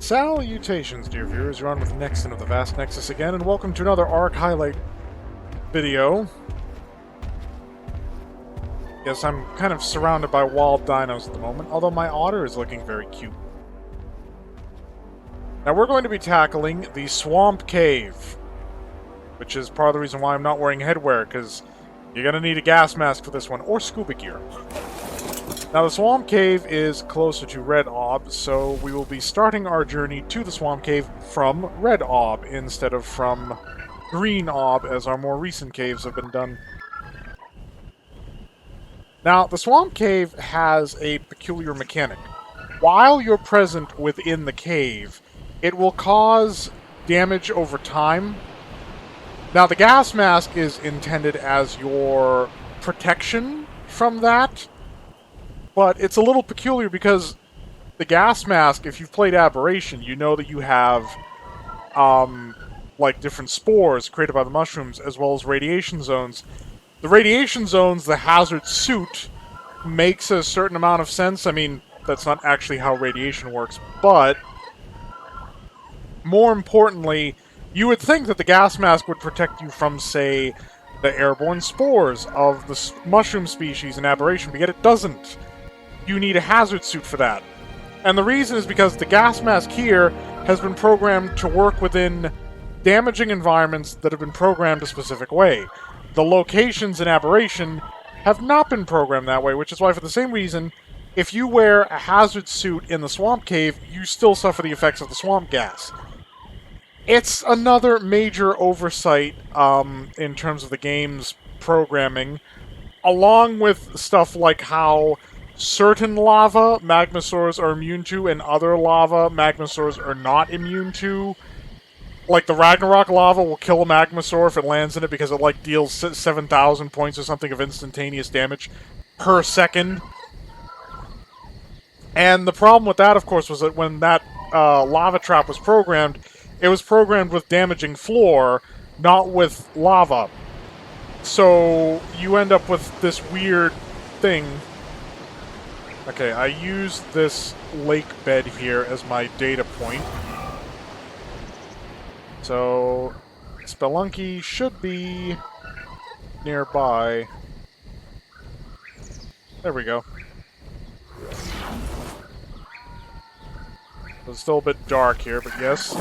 Salutations, dear viewers. You're on with Nexon of the Vast Nexus again, and welcome to another Ark Highlight video. Yes, I'm kind of surrounded by wild dinos at the moment, although my otter is looking very cute. Now we're going to be tackling the Swamp Cave, which is part of the reason why I'm not wearing headwear, because you're going to need a gas mask for this one, or scuba gear. Now, the Swamp Cave is closer to Red Ob, so we will be starting our journey to the Swamp Cave from Red Ob instead of from Green Ob, as our more recent caves have been done. Now, the Swamp Cave has a peculiar mechanic. While you're present within the cave, it will cause damage over time. Now, the gas mask is intended as your protection from that. But it's a little peculiar because the gas mask, if you've played Aberration, you know that you have, like, different spores created by the mushrooms, as well as radiation zones. The radiation zones, the hazard suit, makes a certain amount of sense. I mean, that's not actually how radiation works, but more importantly, you would think that the gas mask would protect you from, say, the airborne spores of the mushroom species in Aberration, but yet it doesn't. You need a hazard suit for that. And the reason is because the gas mask here has been programmed to work within damaging environments that have been programmed a specific way. The locations in Aberration have not been programmed that way, which is why, for the same reason, if you wear a hazard suit in the Swamp Cave, you still suffer the effects of the swamp gas. It's another major oversight in terms of the game's programming, along with stuff like how certain lava magmasaurs are immune to, and other lava magmasaurs are not immune to. Like, the Ragnarok lava will kill a magmasaur if it lands in it because it, like, deals 7,000 points or something of instantaneous damage per second. And the problem with that, of course, was that when that lava trap was programmed, it was programmed with damaging floor, not with lava. So you end up with this weird thing. Okay, I use this lake bed here as my data point. So, Spelunky should be nearby. There we go. It's still a bit dark here, but yes.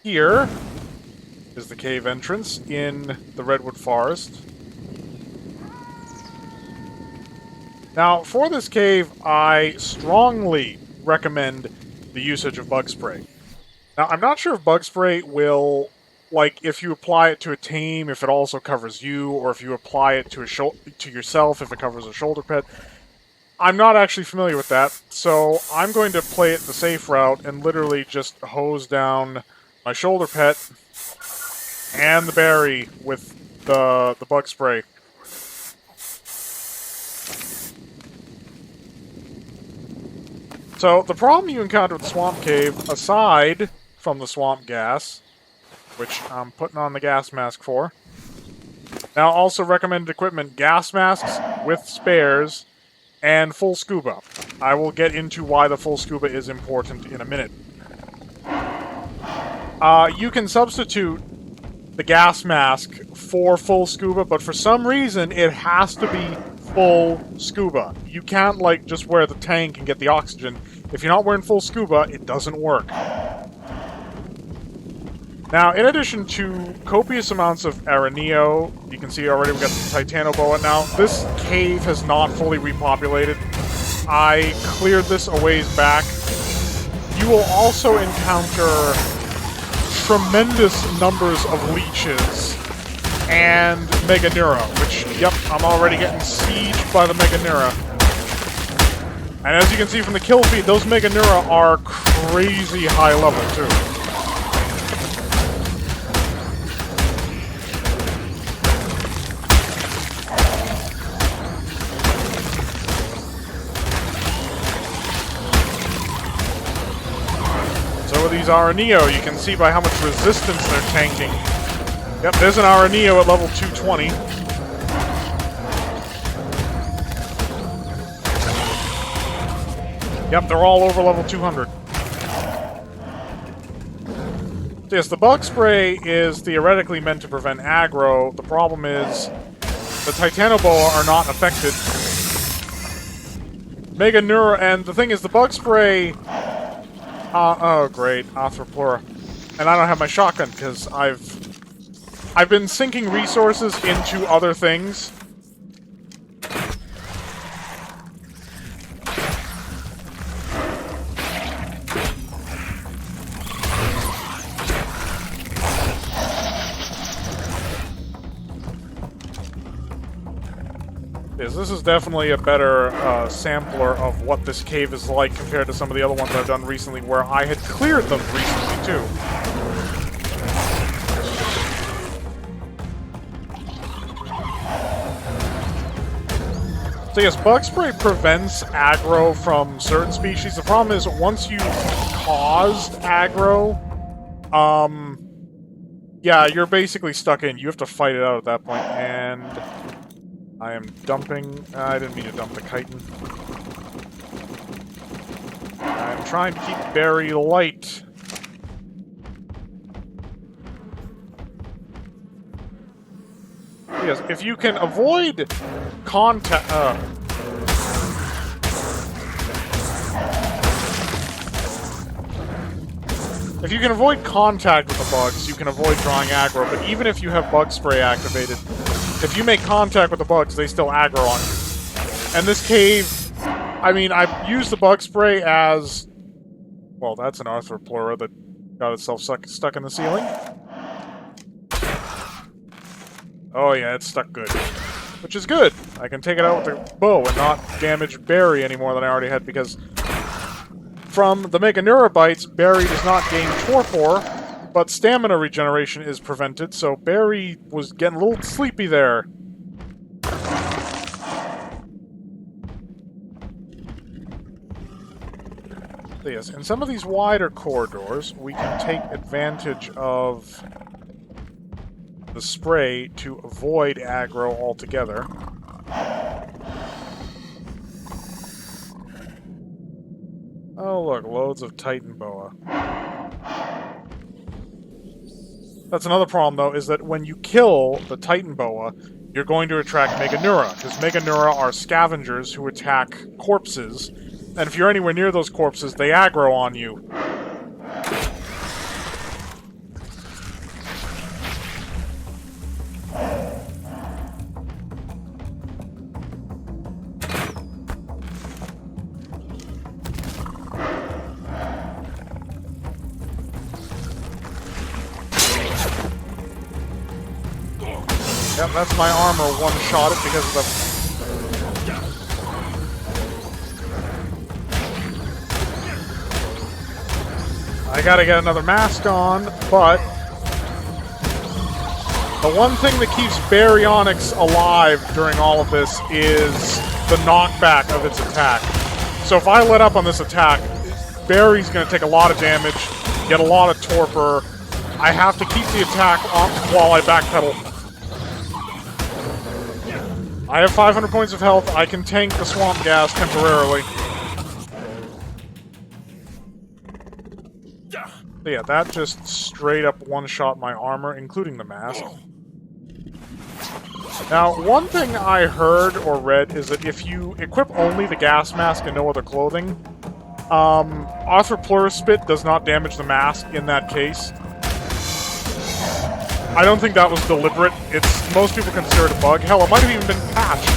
Here is the cave entrance in the Redwood Forest. Now, for this cave, I strongly recommend the usage of bug spray. Now, I'm not sure if bug spray will, like, if you apply it to a tame, if it also covers you, or if you apply it to to yourself, if it covers a shoulder pet. I'm not actually familiar with that, so I'm going to play it the safe route and literally just hose down my shoulder pet and the berry with the bug spray. So, the problem you encounter with the Swamp Cave, aside from the swamp gas, which I'm putting on the gas mask for. Now, also recommended equipment, gas masks with spares, and full scuba. I will get into why the full scuba is important in a minute. You can substitute the gas mask for full scuba, but for some reason, it has to be full scuba. You can't, like, just wear the tank and get the oxygen. If you're not wearing full scuba, it doesn't work. Now, in addition to copious amounts of Araneo, you can see already we've got the Titanoboa. Now, this cave has not fully repopulated. I cleared this a ways back. You will also encounter tremendous numbers of leeches and Meganeura, which, yep, I'm already getting sieged by the Meganeura. And as you can see from the kill feed, those Meganeura are crazy high level, too. So with these Araneo, you can see by how much resistance they're tanking. Yep, there's an Araneo at level 220. Yep, they're all over level 200. Yes, the bug spray is theoretically meant to prevent aggro. The problem is the Titanoboa are not affected. Mega Neura, and the thing is, the bug spray... oh, great. Arthropleura. And I don't have my shotgun, because I've been sinking resources into other things. This is definitely a better sampler of what this cave is like compared to some of the other ones I've done recently, where I had cleared them recently, too. So yes, bug spray prevents aggro from certain species. The problem is, once you've caused aggro, yeah, you're basically stuck in. You have to fight it out at that point, and... I am dumping... I didn't mean to dump the chitin. I'm trying to keep Barry light. Yes, if you can avoid contact... If you can avoid contact with the bugs, you can avoid drawing aggro, but even if you have bug spray activated, if you make contact with the bugs, they still aggro on you. And this cave, I mean, I've used the bug spray as... Well, that's an Arthropleura that got itself stuck in the ceiling. Oh yeah, it's stuck good. Which is good. I can take it out with the bow and not damage Barry any more than I already had, because from the Mega Neura bites, Barry does not gain torpor, but stamina regeneration is prevented, so Barry was getting a little sleepy there. So yes, in some of these wider corridors, we can take advantage of the spray to avoid aggro altogether. Oh look, loads of Titanoboa. That's another problem, though, is that when you kill the Titanoboa, you're going to attract Mega Neura, because Mega Neura are scavengers who attack corpses, and if you're anywhere near those corpses, they aggro on you. Yep, that's my armor one-shotted because of the... I gotta get another mask on, but... the one thing that keeps Baryonyx alive during all of this is the knockback of its attack. So if I let up on this attack, Barry's gonna take a lot of damage, get a lot of torpor. I have to keep the attack on while I backpedal. I have 500 points of health. I can tank the swamp gas temporarily. But yeah, that just straight up one-shot my armor, including the mask. Now, one thing I heard or read is that if you equip only the gas mask and no other clothing, Arthropleura Spit does not damage the mask in that case. I don't think that was deliberate. It's most people consider it a bug. Hell, it might have even been patched.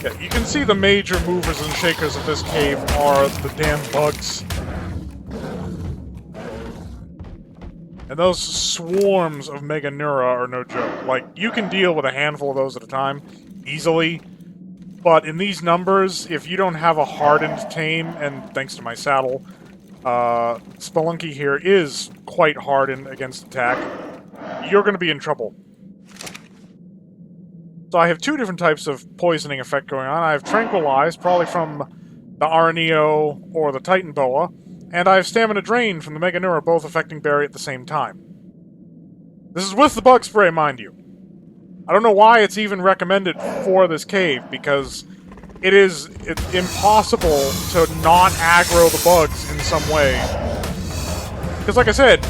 Yeah, you can see the major movers and shakers of this cave are the damn bugs. And those swarms of Mega Neura are no joke. Like, you can deal with a handful of those at a time, easily. But in these numbers, if you don't have a hardened tame, and thanks to my saddle, Spelunky here is quite hardened against attack, you're going to be in trouble. So I have two different types of poisoning effect going on. I have Tranquilize, probably from the Araneo or the Titanoboa, and I have Stamina Drain from the Mega Neura, both affecting Barry at the same time. This is with the bug spray, mind you. I don't know why it's even recommended for this cave, because it's impossible to not aggro the bugs in some way. Because like I said,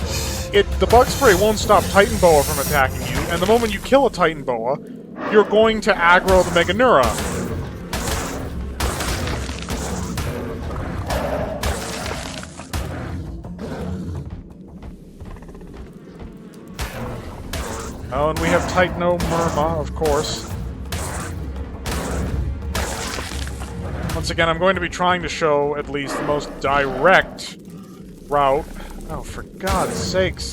the bug spray won't stop Titan Boa from attacking you, and the moment you kill a Titan Boa, you're going to aggro the Meganeura. Oh, and we have Titanomerma, of course. Once again, I'm going to be trying to show at least the most direct route. Oh, for God's sakes.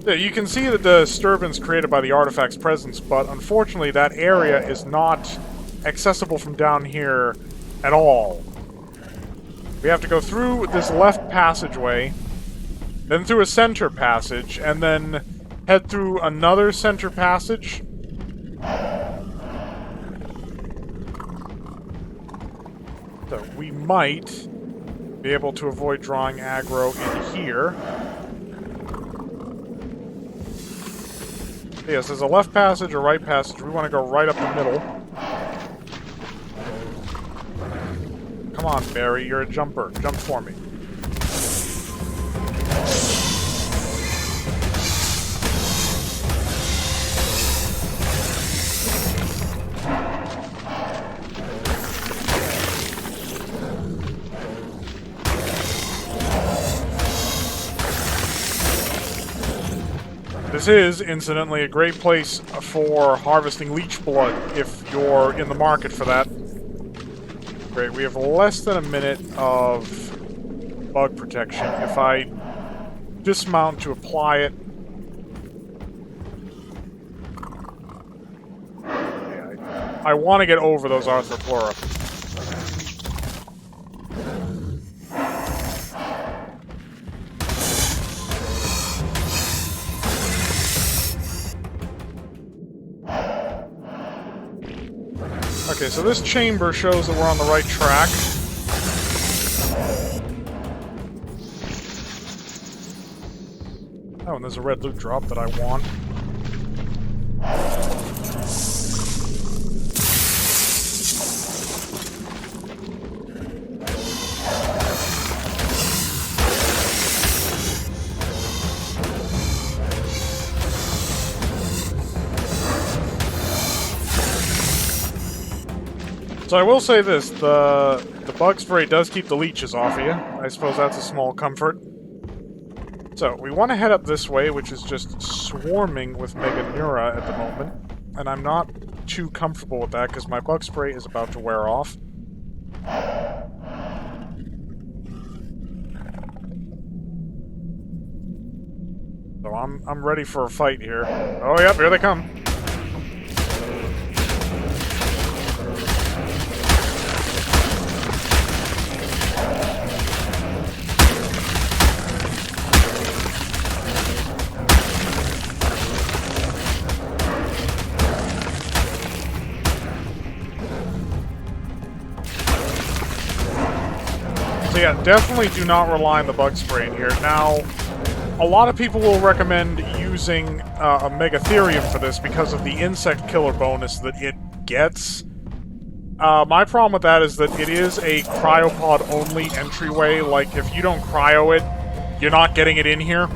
Yeah, you can see the disturbance created by the artifact's presence, but unfortunately that area is not accessible from down here at all. We have to go through this left passageway, then through a center passage, and then head through another center passage. So we might be able to avoid drawing aggro in here. Yes, there's a left passage, a right passage. We want to go right up the middle. Come on, Barry, you're a jumper. Jump for me. This is, incidentally, a great place for harvesting leech blood, if you're in the market for that. Great, we have less than a minute of bug protection. If I dismount to apply it... Yeah, I want to get over those Arthropleura. Okay, so this chamber shows that we're on the right track. Oh, and there's a red loot drop that I want. So I will say this, the bug spray does keep the leeches off of you. I suppose that's a small comfort. So, we want to head up this way, which is just swarming with Meganeura at the moment. And I'm not too comfortable with that, because my bug spray is about to wear off. So I'm ready for a fight here. Oh yep, here they come. So yeah, definitely do not rely on the bug spray in here. Now, a lot of people will recommend using a Megatherium for this because of the insect killer bonus that it gets. My problem with that is that it is a cryopod-only entryway. Like, if you don't cryo it, you're not getting it in here.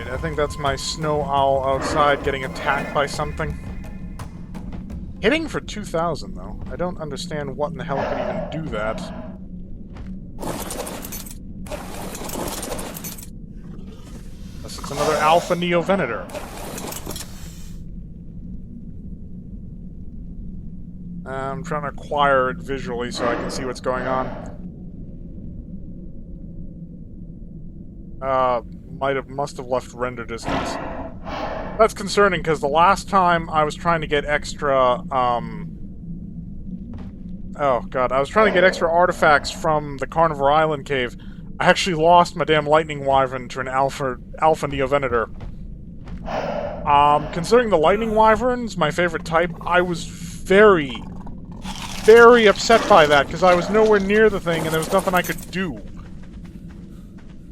I think that's my snow owl outside getting attacked by something. Hitting for 2,000, though. I don't understand what in the hell could even do that. Unless it's another Alpha Neo Venator. I'm trying to acquire it visually so I can see what's going on. Must have left render distance. That's concerning, because the last time I was trying to get extra, oh god, I was trying to get extra artifacts from the Carnivore Island cave. I actually lost my damn Lightning Wyvern to an Alpha Neovenator. Considering the Lightning Wyvern's my favorite type, I was very upset by that, because I was nowhere near the thing and there was nothing I could do.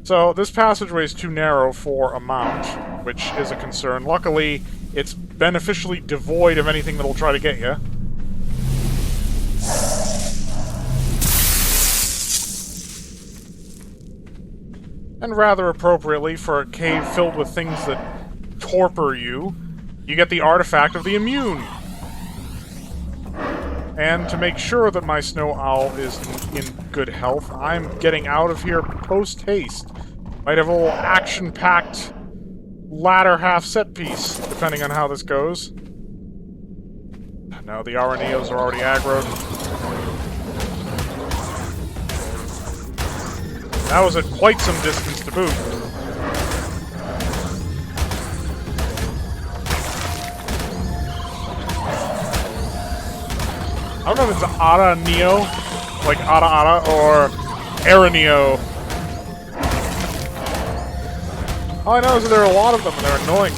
So, this passageway is too narrow for a mount, which is a concern. Luckily, it's beneficially devoid of anything that'll try to get you. And rather appropriately, for a cave filled with things that torpor you, you get the artifact of the immune. And to make sure that my Snow Owl is in good health, I'm getting out of here post-haste. Might have a little action-packed latter half set piece, depending on how this goes. No, the Araneos are already aggroed. That was at quite some distance to boot. I don't know if it's Araneo, like Ara, or Araneo. All I know is that there are a lot of them and they're annoying.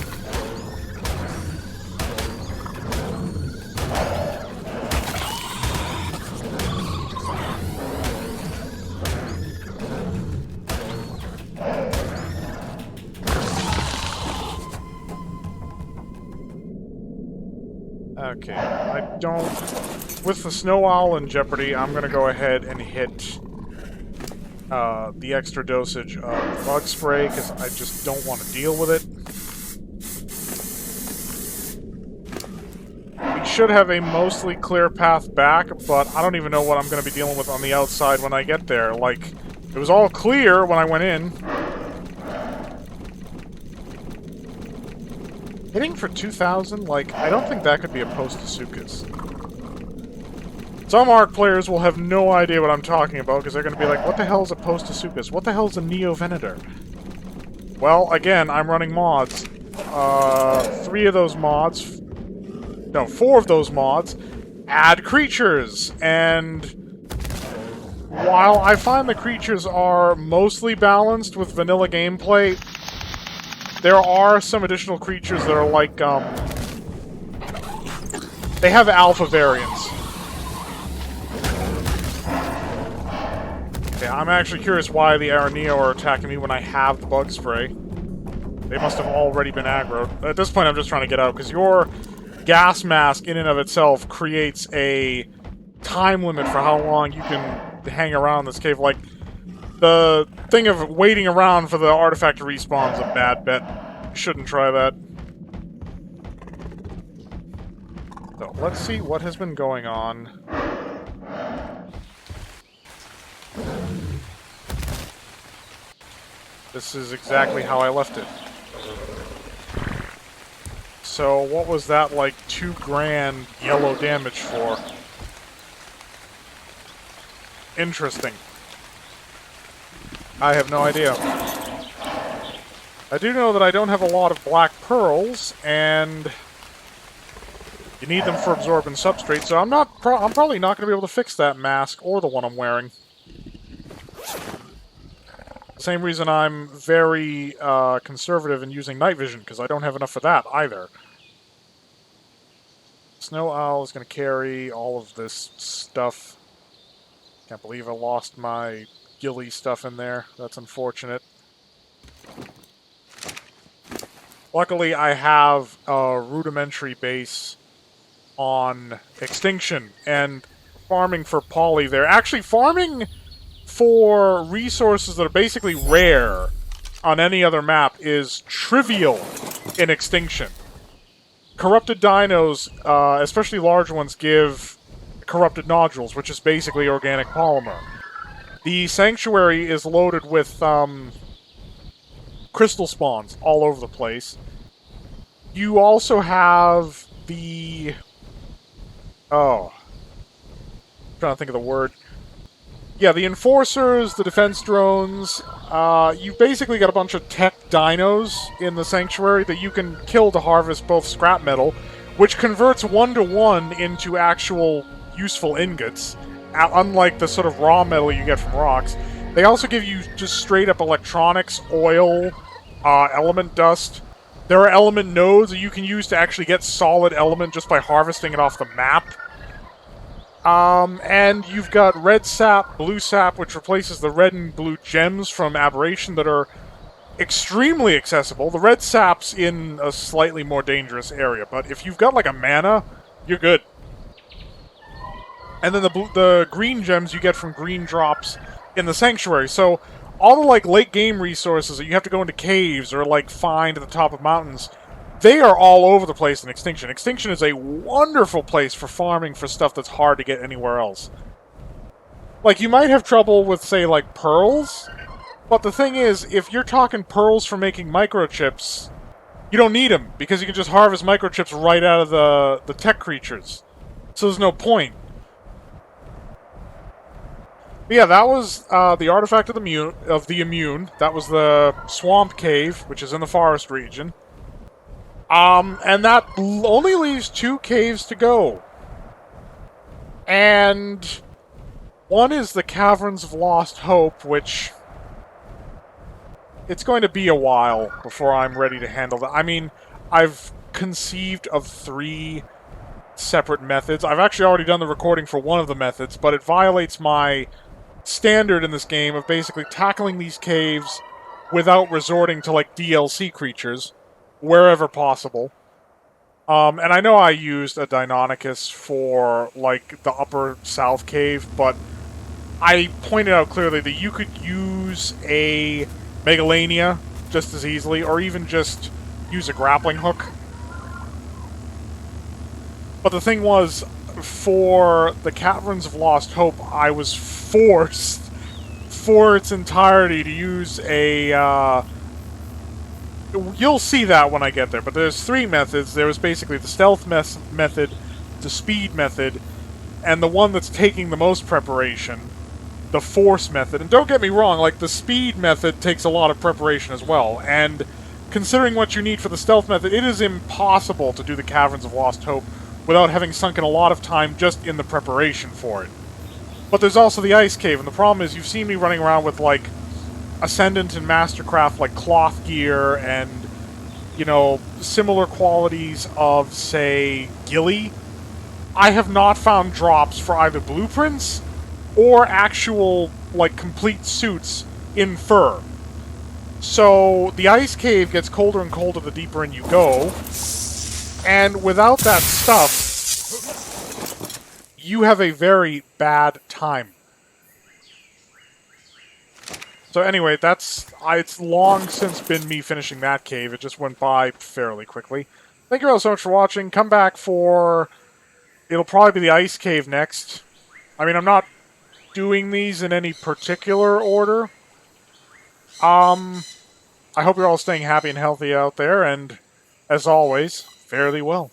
Okay, I don't... With the Snow Owl in jeopardy, I'm gonna go ahead and hit the extra dosage of Bug Spray, because I just don't want to deal with it. We should have a mostly clear path back, but I don't even know what I'm going to be dealing with on the outside when I get there. Like, it was all clear when I went in. Hitting for 2,000? Like, I don't think that could be a post-Asukas. Some ARC players will have no idea what I'm talking about, because they're going to be like, what the hell is a post-Asukas? What the hell is a Neovenator? Well, again, I'm running mods. 3 of those mods... No, 4 of those mods add creatures, and while I find the creatures are mostly balanced with vanilla gameplay, there are some additional creatures that are like, they have alpha variants. Okay, I'm actually curious why the Araneo are attacking me when I have the Bug Spray. They must have already been aggroed. At this point, I'm just trying to get out, because your gas mask in and of itself creates a time limit for how long you can hang around this cave. Like, the thing of waiting around for the artifact to respawn is a bad bet. You shouldn't try that. So, let's see what has been going on. This is exactly how I left it. So, what was that, like, 2 grand yellow damage for? Interesting. I have no idea. I do know that I don't have a lot of black pearls, and you need them for absorbent substrate, so I'm probably not going to be able to fix that mask or the one I'm wearing. Same reason I'm very conservative in using night vision, because I don't have enough for that either. Snow Owl is going to carry all of this stuff. Can't believe I lost my ghillie stuff in there. That's unfortunate. Luckily, I have a rudimentary base on Extinction, and farming for poly there. Actually, farming for resources that are basically rare on any other map is trivial in Extinction. Corrupted dinos, especially large ones, give corrupted nodules, which is basically organic polymer. The sanctuary is loaded with crystal spawns all over the place. You also have the... Oh. I'm trying to think of the word. Yeah, the Enforcers, the defense drones. You've basically got a bunch of tech dinos in the sanctuary that you can kill to harvest both scrap metal, which converts 1-to-1 into actual useful ingots, unlike the sort of raw metal you get from rocks, They also give you just straight up electronics, oil, element dust. There are element nodes that you can use to actually get solid element just by harvesting it off the map. And you've got red sap, blue sap, which replaces the red and blue gems from Aberration that are extremely accessible. The red sap's in a slightly more dangerous area, but if you've got like a mana, you're good. And then the green gems you get from green drops in the Sanctuary. So all the like late game resources that you have to go into caves or like find at the top of mountains, they are all over the place in Extinction. Extinction is a wonderful place for farming for stuff that's hard to get anywhere else. Like, you might have trouble with, say, like, pearls, but the thing is, if you're talking pearls for making microchips, you don't need them, because you can just harvest microchips right out of the tech creatures. So there's no point. But yeah, that was the Artifact of the Immune. That was the Swamp Cave, which is in the forest region. And that only leaves 2 caves to go. And one is the Caverns of Lost Hope, which it's going to be a while before I'm ready to handle that. I mean, I've conceived of 3 separate methods. I've actually already done the recording for one of the methods, but it violates my standard in this game of basically tackling these caves without resorting to, like, DLC creatures wherever possible. And I know I used a Deinonychus for, like, the upper south cave, but I pointed out clearly that you could use a Megalania just as easily, or even just use a grappling hook. But the thing was, for the Caverns of Lost Hope, I was forced, for its entirety, to use a, you'll see that when I get there, but there's 3 methods. There was basically the stealth method, the speed method, and the one that's taking the most preparation, the force method. And don't get me wrong, like, the speed method takes a lot of preparation as well, and considering what you need for the stealth method, it is impossible to do the Caverns of Lost Hope without having sunken a lot of time just in the preparation for it. But there's also the Ice Cave, and the problem is you've seen me running around with, like, Ascendant and Mastercraft, like, cloth gear and, you know, similar qualities of, say, Gilly. I have not found drops for either blueprints or actual, like, complete suits in fur. So, the Ice Cave gets colder and colder the deeper in you go, and without that stuff, you have a very bad time. So anyway, it's long since been me finishing that cave. It just went by fairly quickly. Thank you all so much for watching. Come back for... It'll probably be the Ice Cave next. I mean, I'm not doing these in any particular order. I hope you're all staying happy and healthy out there, and, as always, fare thee well.